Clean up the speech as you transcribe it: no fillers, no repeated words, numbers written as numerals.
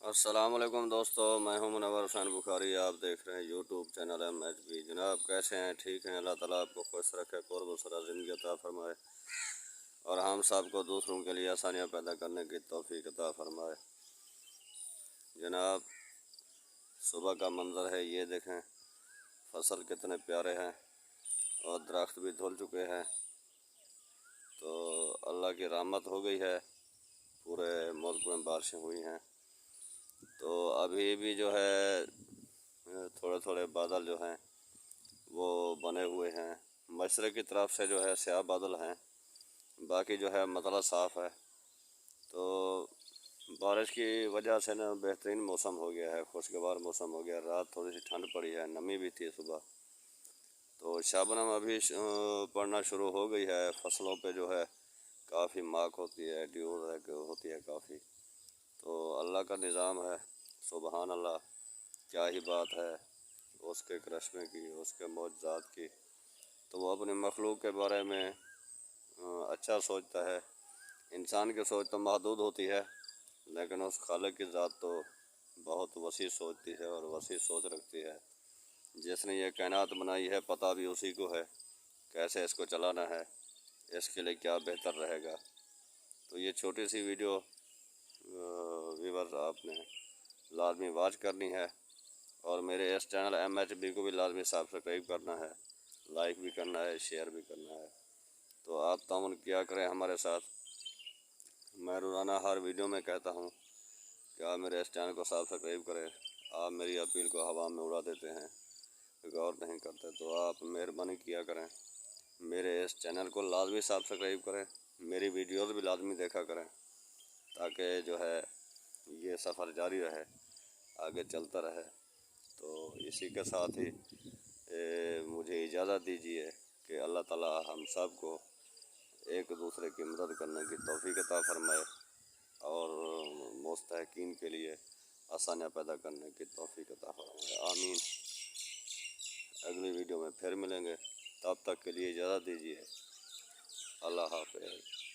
السلام علیکم دوستو، میں ہوں منور حسین بخاری۔ آپ دیکھ رہے ہیں یوٹیوب چینل MHB۔ جناب کیسے ہیں؟ ٹھیک ہیں؟ اللہ تعالیٰ آپ کو خوش رکھے، قرب و سرا زندگی عطا فرمائے اور ہم سب کو دوسروں کے لیے آسانیاں پیدا کرنے کی توفیق عطا فرمائے۔ جناب صبح کا منظر ہے، یہ دیکھیں فصل کتنے پیارے ہیں اور درخت بھی دھل چکے ہیں، تو اللہ کی رحمت ہو گئی ہے، پورے ملک میں بارشیں ہوئی ہیں۔ تو ابھی بھی جو ہے تھوڑے تھوڑے بادل جو ہیں وہ بنے ہوئے ہیں، مشرق کی طرف سے جو ہے سیاہ بادل ہیں، باقی جو ہے مطلع صاف ہے۔ تو بارش کی وجہ سے نا بہترین موسم ہو گیا ہے، خوشگوار موسم ہو گیا۔ رات تھوڑی سی ٹھنڈ پڑی ہے، نمی بھی تھی صبح، تو شبنم ابھی پڑنا شروع ہو گئی ہے۔ فصلوں پہ جو ہے کافی ماک ہوتی ہے، ڈیو ہوتی ہے کافی۔ تو اللہ کا نظام ہے، سبحان اللہ، کیا ہی بات ہے اس کے کرشمے کی، اس کے معجزات کی۔ تو وہ اپنی مخلوق کے بارے میں اچھا سوچتا ہے۔ انسان کی سوچ تو محدود ہوتی ہے، لیکن اس خالق کی ذات تو بہت وسیع سوچتی ہے اور وسیع سوچ رکھتی ہے۔ جس نے یہ کائنات بنائی ہے، پتہ بھی اسی کو ہے کیسے اس کو چلانا ہے، اس کے لیے کیا بہتر رہے گا۔ تو یہ چھوٹی سی ویڈیو ویورز آپ نے لازمی واچ کرنی ہے، اور میرے اس چینل MHB کو بھی لازمی سبسکرائب کرنا ہے، لائک بھی کرنا ہے، شیئر بھی کرنا ہے۔ تو آپ تعاون کیا کریں ہمارے ساتھ۔ میں روزانہ ہر ویڈیو میں کہتا ہوں کہ آپ میرے اس چینل کو سبسکرائب کریں، آپ میری اپیل کو ہوا میں اڑا دیتے ہیں، غور نہیں کرتے۔ تو آپ مہربانی کیا کریں، میرے اس چینل کو لازمی سبسکرائب کریں، میری ویڈیوز بھی لازمی دیکھا کریں، تاکہ جو ہے یہ سفر جاری رہے، آگے چلتا رہے۔ تو اسی کے ساتھ ہی مجھے اجازت دیجیے کہ اللہ تعالیٰ ہم سب کو ایک دوسرے کی مدد کرنے کی توفیق عطا فرمائے اور مستحقین کے لیے آسانیاں پیدا کرنے کی توفیق عطا فرمائے، آمین۔ اگلی ویڈیو میں پھر ملیں گے، تب تک کے لیے اجازت دیجیے، اللہ حافظ۔